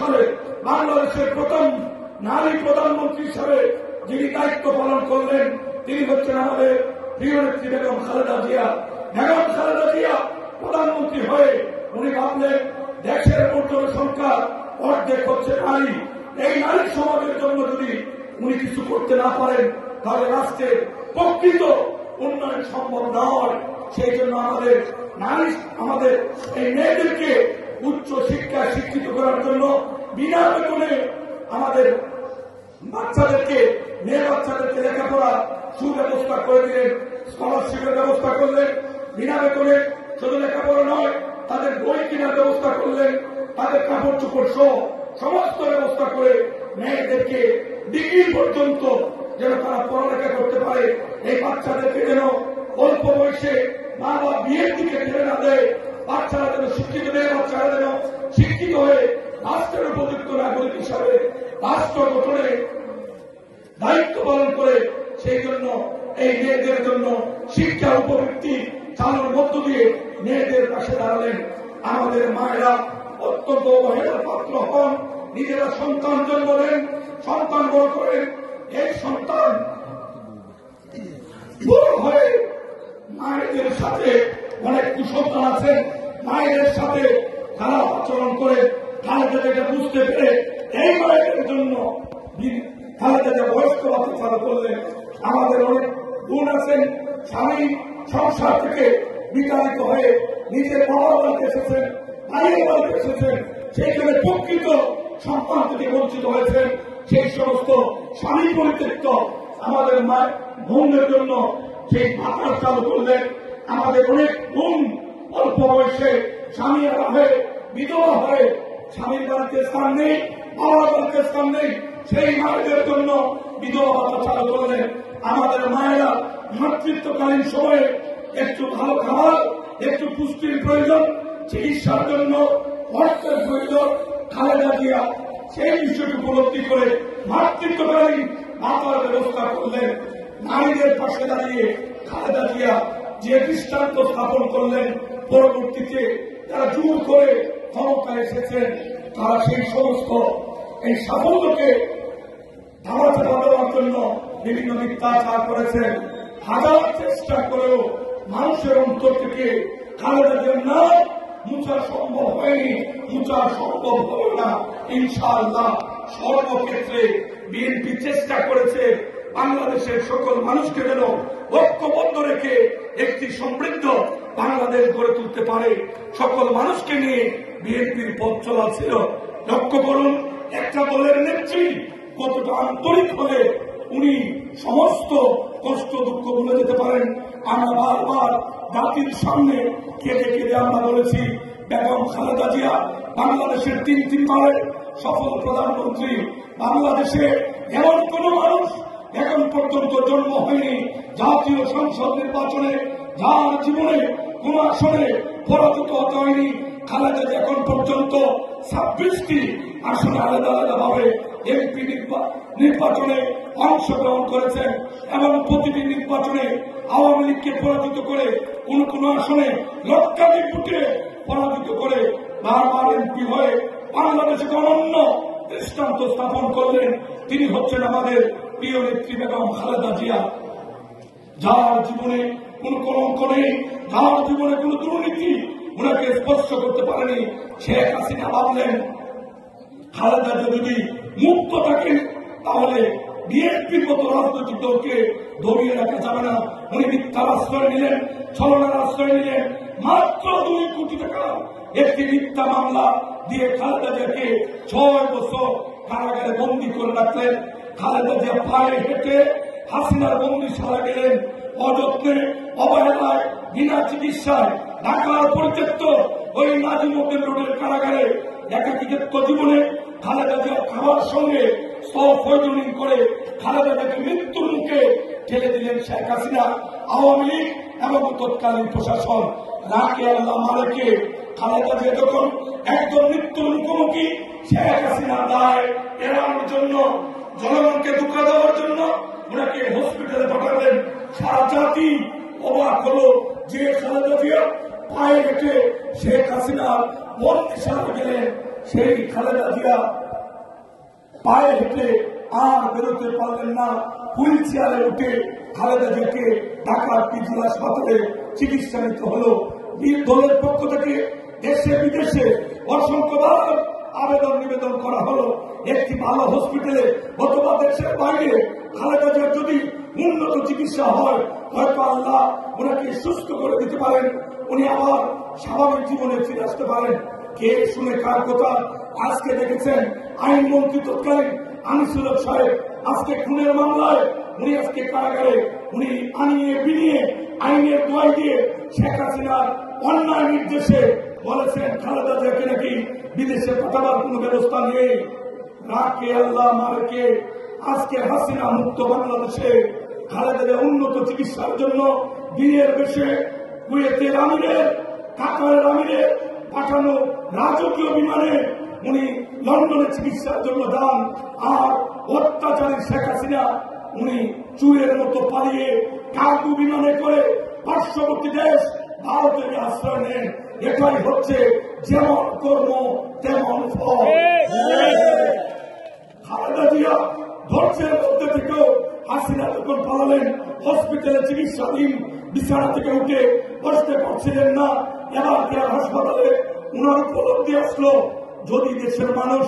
সালে বাংলাদেশের প্রথম নারী প্রধানমন্ত্রী হিসাবে যিনি দায়িত্ব পালন করলেন তিনি হচ্ছেন আমাদের প্রিয় নেত্রী বেগম খালেদা জিয়া। বেগম খালেদা জিয়া প্রধানমন্ত্রী হয়ে উনি ভাবলেন দেশের মোট সংখ্যা অর্ধেক হচ্ছে নারী, এই নারী সমাজের জন্য যদি উনি কিছু করতে না পারেন তাহলে রাষ্ট্রের প্রকৃত উন্নয়ন সম্ভব নয়। সেই জন্য আমাদের এই মেয়েদেরকে উচ্চ শিক্ষায় শিক্ষিত করার জন্য বিনা বেতনে আমাদের মেয়ে বাচ্চাদেরকে লেখাপড়া সুব্যবস্থা করে দিলেন, স্কলারশিপের ব্যবস্থা করলেন, বিনা বেতনে শুধু লেখাপড়া নয় তাদের বই কেনার ব্যবস্থা করলেন, তাদের কাপড় চোপড় সহ সমস্ত ব্যবস্থা করে মেয়েদেরকে ডিগ্রি পর্যন্ত যেন তারা পড়ালেখা করতে পারে। এই বাচ্চাদেরকে যেন অল্প বয়সে মা বাবা বিয়ের দিকে ঠেলে না দেয়, বাচ্চারা যেন শিক্ষিত মেয়ে বাচ্চারা যেন শিক্ষিত হয়ে রাষ্ট্রের উপযুক্ত নাগরিক হিসাবে রাষ্ট্র গঠনে দায়িত্ব পালন করে। সেই জন্য এই মেয়েদের জন্য শিক্ষা উপবৃত্তি চালুর মধ্য দিয়ে মেয়েদের পাশে দাঁড়ালেন। আমাদের মায়েরা অত্যন্ত অবহেলার পাত্র হন, নিজেরা সন্তান জন্ম দেন, সন্তান বড় করেন, এই সন্তান বড় হয়ে মায়েদের সাথে অনেক কুসন্তান আছেন, মায়েদের সাথে খারাপ আচরণ করে খালেদা জিয়া বুঝতে পেরে এই মায়েদের জন্য খালেদা জিয়া বয়স্ক ভাতা চালু করলেন। আমাদের অনেক বোন আছেন স্বামী সংসার থেকে বিতাড়িত হয়ে নিজের বাবার বাড়িতে এসেছেন, ভাইয়ের বাড়িতে এসেছেন, সেইখানে প্রকৃত সন্তান থেকে বঞ্চিত হয়েছেন। সেই সমস্ত স্বামী পরিত্যক্ত আমাদের বোনদের জন্য সেই ভাতা চালু করলেন। আমাদের অনেক বোন অল্প বয়সে স্বামী হয়ে বিধবা হয়ে স্বামীর বাড়িতে স্থান নেই, বাবার বাড়িতে স্থান নেই, সেই মায়েদের জন্য বিধবা ভাতা চালু করলেন। আমাদের মায়েরা মাতৃত্বকালীন সময়ে একটু ভালো খাবার, একটু পুষ্টির প্রয়োজন, চিকিৎসার জন্য অর্থের প্রয়োজন, খালেদা জিয়া সেই বিষয়টি উপলব্ধি করে মাতৃত্বকালীন ভাতার ব্যবস্থা করলেন। নারীদের পাশে দাঁড়িয়ে খালেদা জিয়া যে দৃষ্টান্ত স্থাপন করলেন, পরবর্তীতে যারা জোর করে ক্ষমতায় এসেছেন তারা সেই সমস্ত এই সাফল্যকে ধামাচাপা দেওয়ার জন্য বিভিন্ন মিথ্যাচার করেছেন। হাজার চেষ্টা করেও মানুষের অন্তর থেকে খালেদা জিয়ার নাম মুছা সম্ভব হয়নি, মুছা সম্ভব হবে না ইনশাআল্লাহ। সর্বক্ষেত্রে বিএনপি চেষ্টা করেছে বাংলাদেশের সকল মানুষকে যেন ঐক্যবদ্ধ রেখে একটি সমৃদ্ধ বাংলাদেশ গড়ে তুলতে পারে। সকল মানুষকে নিয়ে বিএনপির পথ চলা ছিল। লক্ষ্য করুন একটা দলের নেত্রী কতটা আন্তরিক হলে উনি সমস্ত কষ্ট দুঃখ ভুলে যেতে পারেন। আমরা বারবার জাতির সামনে কেঁদে কেঁদে আমরা বলেছি বেগম খালেদা জিয়া বাংলাদেশের তিনবারের সফল প্রধানমন্ত্রী। বাংলাদেশে এমন কোন মানুষ এখন পর্যন্ত জন্ম হয়নি জাতীয় সংসদ নির্বাচনে যার জীবনে কোন আসনে পরাজিত হতে হয়নি। খালেদা জিয়া এখন পর্যন্ত 26টি আসনে আলাদা আলাদা ভাবে এমপি নির্বাচনে অংশগ্রহণ করেছেন এবং প্রতিটি নির্বাচনে আওয়ামী লীগকে পরাজিত করে কোন কোন আসনে লক্ষাধিক ভোটে পরাজিত করে বারবার এমপি হয়ে বাংলাদেশে অনন্য দৃষ্টান্ত স্থাপন করলেন। তিনি হচ্ছেন আমাদের প্রিয় নেত্রী বেগম খালেদা জিয়া, যার জীবনে কোন কলঙ্ক নেই, যার জীবনে কোন দুর্নীতি ওনাকে স্পর্শ করতে পারেনি। শেখ হাসিনা ভাবলেন খালেদা জিয়া যদি মুক্ত থাকেন তাহলে বিএনপির মতো রাজনৈতিক দলকে দমিয়ে রাখা যাবে না। উনি মিথ্যার আশ্রয় নিলেন, ছলনার আশ্রয় নিলেন। মাত্র 2 কোটি টাকা একটি মিথ্যা মামলা দিয়ে খালেদা জিয়াকে 6 বছর কারাগারে বন্দী করে রাখলেন। খালেদা জিয়া পায়ে হেঁটে হাসিনার বন্দীশালা গেলেন। অযত্নে অবহেলায় বিনা চিকিৎসায় ঢাকার পরিত্যক্ত ওই নাজিমুদ্দিন রোডের কারাগারে একাকিত্ব জীবনে খালেদা জিয়া খাওয়ার সঙ্গে সফয়জনিং করে খালেদা জিয়াকে মৃত্যুর মুখে ঠেলে দিলেন শেখ হাসিনা, আওয়ামী লীগ এবং তৎকালীন প্রশাসন। রাকে আল্লাহ মারেকে খালেদা জিয়া যখন একদম মৃত্যুর মুখোমুখি, শেখ হাসিনা দায় এড়ানোর জন্য, জনগণকে ধোঁকা দেওয়ার জন্য ওনাকে হসপিটালে পাঠালেন। সারা জাতি অবাক হলো যে খালেদা জিয়া পায়ে হেঁটে শেখ হাসিনার বন্দিশালা গেলেন। সেই খালেদা জিয়া পায়ে হেঁটে আর বেরোতে পারলেন না, হুইল চেয়ারে উঠে খালেদা জিয়াকে ঢাকার পিজি হাসপাতালে চিকিৎসা নিতে হলো। দলের পক্ষ থেকে দেশে বিদেশে অসংখ্যবার আবেদন নিবেদন করা হলো একটি ভালো হসপিটালে অথবা দেশের বাইরে খালেদা জিয়ার যদি উন্নত চিকিৎসা হয়, হয়তো আল্লাহ ওনাকে সুস্থ করে দিতে পারেন, উনি আবার স্বাভাবিক জীবনে ফিরে আসতে পারেন। কে শুনে কার কথা? আজকে দেখেছেন আইনমন্ত্রী তৎকালীন আনিসুল হক সাহেব আজকে খুনের মামলায় উনি আজকে কারাগারে, উনি আনিয়ে বিনিয়ে আইনের দোয়াই দিয়ে শেখ হাসিনার অন্যায় নির্দেশে বলেছেন খালেদা জিয়াকে নাকি বিদেশে পাঠাবার কোন ব্যবস্থা নেই। রাকে আল্লাহ মারকে আজকে হাসিনা মুক্ত বাংলাদেশে খালেদা জিয়া উন্নত চিকিৎসার জন্য দিনের বেশে কুয়েতের আমিরের, কাতারের আমিরের পাঠানো রাজকীয় বিমানে উনি লন্ডনে চিকিৎসার জন্য যান। আর অত্যাচারী শেখ হাসিনা উনি চুরের মতো পালিয়ে কার্গো বিমানে করে পার্শ্ববর্তী দেশ ভারতের আশ্রয় নেন। এটাই হচ্ছে যেমন কর্ম তেমন ফল। খালেদা জিয়া ধৈর্যের মধ্যে থেকেও হাসিনা যখন পালালেন, হসপিটালে চিকিৎসাধীন বিছানা থেকে উঠে বসতে পারছিলেন না, এবার কেয়ার হাসপাতালে উনার উপলব্ধি আসলো যদি দেশের মানুষ